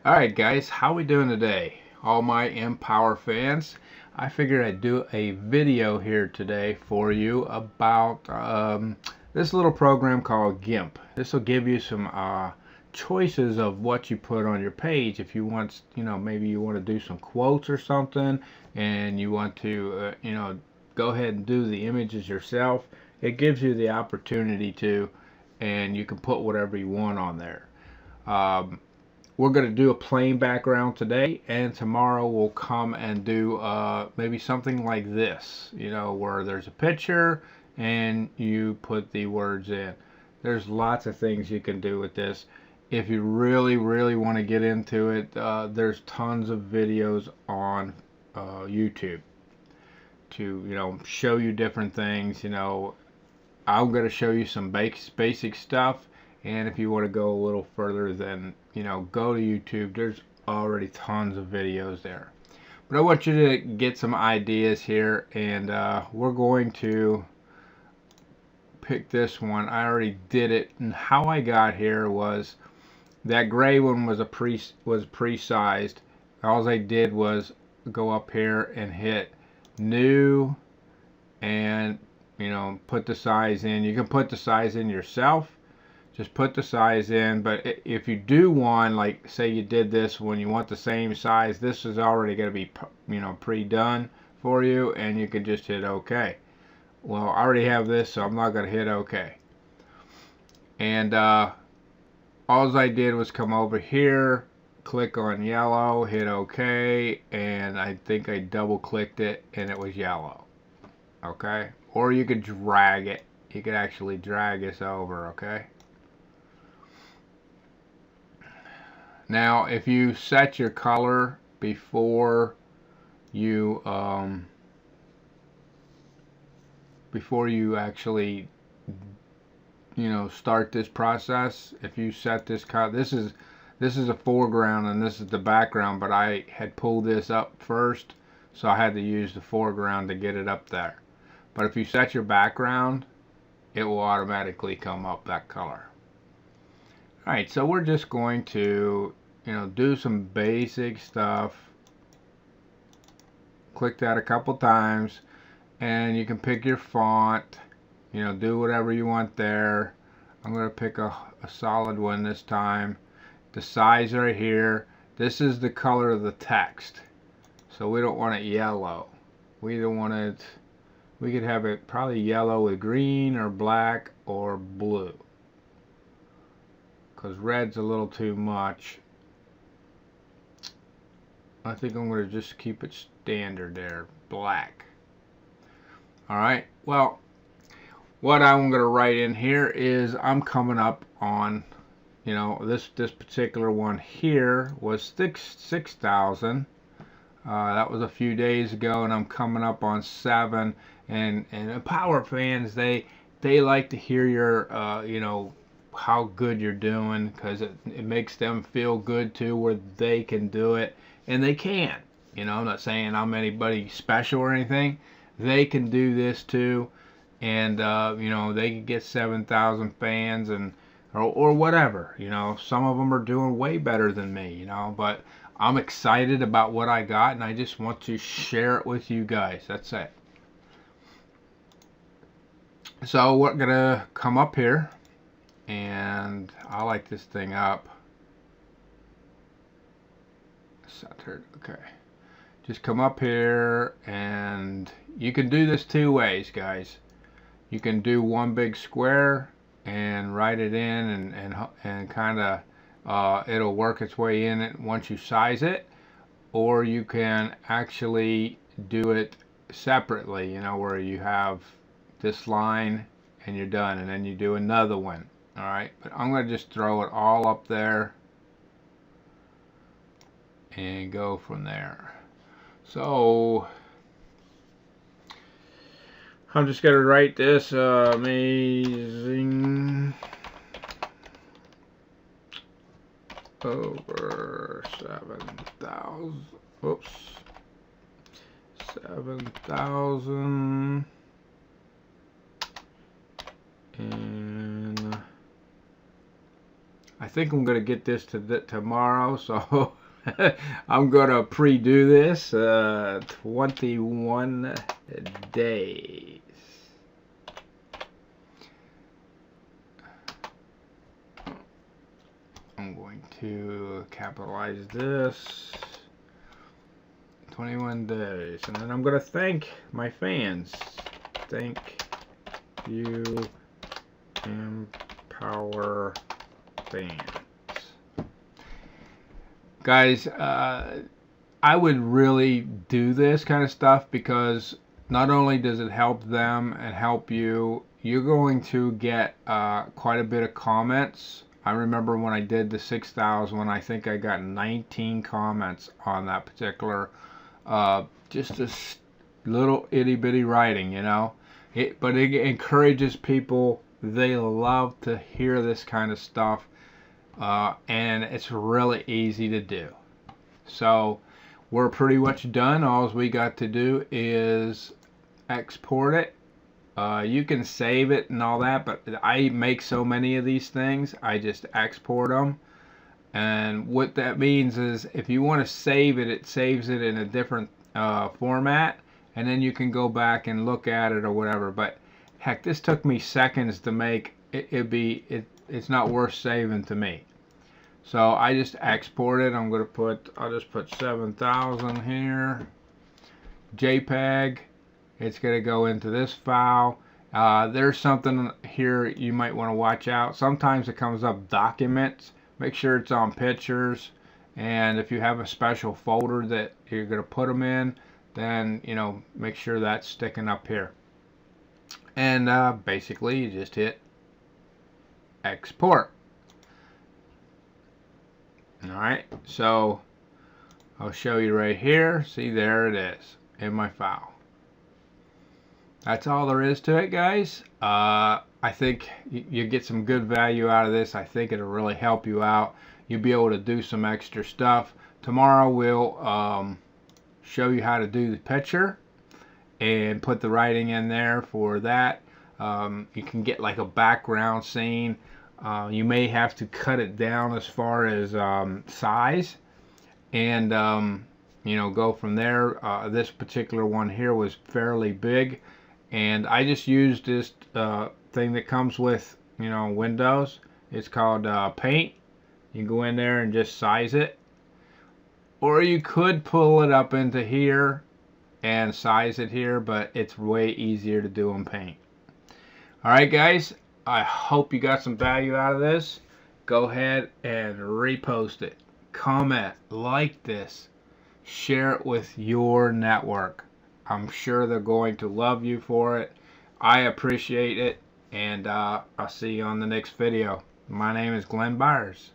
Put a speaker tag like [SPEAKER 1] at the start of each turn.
[SPEAKER 1] Alright guys, how we doing today? All my Empowr fans. I figured I'd do a video here today for you about this little program called Gimp. This will give you some choices of what you put on your page. If you want, maybe you want to do some quotes or something and you want to, go ahead and do the images yourself. It gives you the opportunity to, and you can put whatever you want on there. We're going to do a plain background today, and tomorrow we'll come and do maybe something like this, where there's a picture and you put the words in. There's lots of things you can do with this. If you really want to get into it, there's tons of videos on YouTube to show you different things. I'm going to show you some basic stuff, and if you want to go a little further, then go to YouTube. There's already tons of videos there, but I want you to get some ideas here, and we're going to pick this one. I already did it, and how I got here was that gray one was pre-sized. All I did was go up here and hit new, and put the size in. You can put the size in yourself. Just put the size in, but if you do one, like say you did this when you want the same size, this is already going to be pre-done for you, and you can just hit OK. Well, I already have this, so I'm not going to hit OK. And all I did was come over here, click on yellow, hit OK, and I think I double clicked it and it was yellow. Okay, or you could drag it. You could actually drag this over. Okay. Now, if you set your color before you actually start this process, if you set this color, this is a foreground and this is the background, but I had pulled this up first, so I had to use the foreground to get it up there. But if you set your background, it will automatically come up that color. Alright, so we're just going to do some basic stuff. Click that a couple times, and you can pick your font, do whatever you want there. I'm going to pick a solid one this time. The size right here, this is the color of the text, so we don't want it yellow. We don't want it, we could have it probably yellow with green or black or blue, because red's a little too much. I think I'm going to just keep it standard there, black. Alright, well, what I'm going to write in here is I'm coming up on, this particular one here was 6,000. That was a few days ago, and I'm coming up on 7. And Empowr fans, they like to hear your, how good you're doing, because it makes them feel good too, where they can do it. And they can. I'm not saying I'm anybody special or anything. They can do this too, and they can get 7,000 fans or whatever. Some of them are doing way better than me. But I'm excited about what I got, and I just want to share it with you guys. That's it. So we're gonna come up here, and I like this thing up. Centered. Okay, just come up here, and you can do this two ways, guys. You can do one big square and write it in, and kind of it'll work its way in it once you size it, or you can actually do it separately, where you have this line and you're done, and then you do another one. Alright, but I'm going to just throw it all up there and go from there. So I'm just going to write this amazing over 7,000. Oops, 7,000. And I think I'm gonna get this tomorrow, so I'm gonna pre-do this. 21 days. I'm going to capitalize this. 21 days, and then I'm gonna thank my fans. Thank you, Empowr fans. Guys, I would really do this kind of stuff because not only does it help them and help you, you're going to get quite a bit of comments. I remember when I did the 6,000 one, I think I got 19 comments on that particular, just this little itty bitty writing, you know. But it encourages people. They love to hear this kind of stuff, and it's really easy to do. So we're pretty much done. All we got to do is export it. You can save it and all that, but I make so many of these things, I just export them. And what that means is if you want to save it, it saves it in a different format, and then you can go back and look at it or whatever. But heck, this took me seconds to make. It's not worth saving to me. So I just export it. I'll just put 7,000 here. JPEG. It's going to go into this file. There's something here you might want to watch out. Sometimes it comes up documents. Make sure it's on pictures. And if you have a special folder that you're going to put them in, then, you know, make sure that's sticking up here. And basically you just hit export. Alright, so I'll show you right here. See, there it is in my file. That's all there is to it, guys. I think you get some good value out of this. I think it'll really help you out. You'll be able to do some extra stuff. Tomorrow we'll show you how to do the picture and put the writing in there for that. You can get like a background scene. You may have to cut it down as far as size, and you know, go from there. This particular one here was fairly big, and I just used this thing that comes with, you know, Windows. It's called Paint. You go in there and just size it, or you could pull it up into here and size it here, but it's way easier to do in Paint. Alright guys, I hope you got some value out of this. Go ahead and repost it, comment, like this, share it with your network. I'm sure they're going to love you for it. I appreciate it, and I'll see you on the next video. My name is Byers.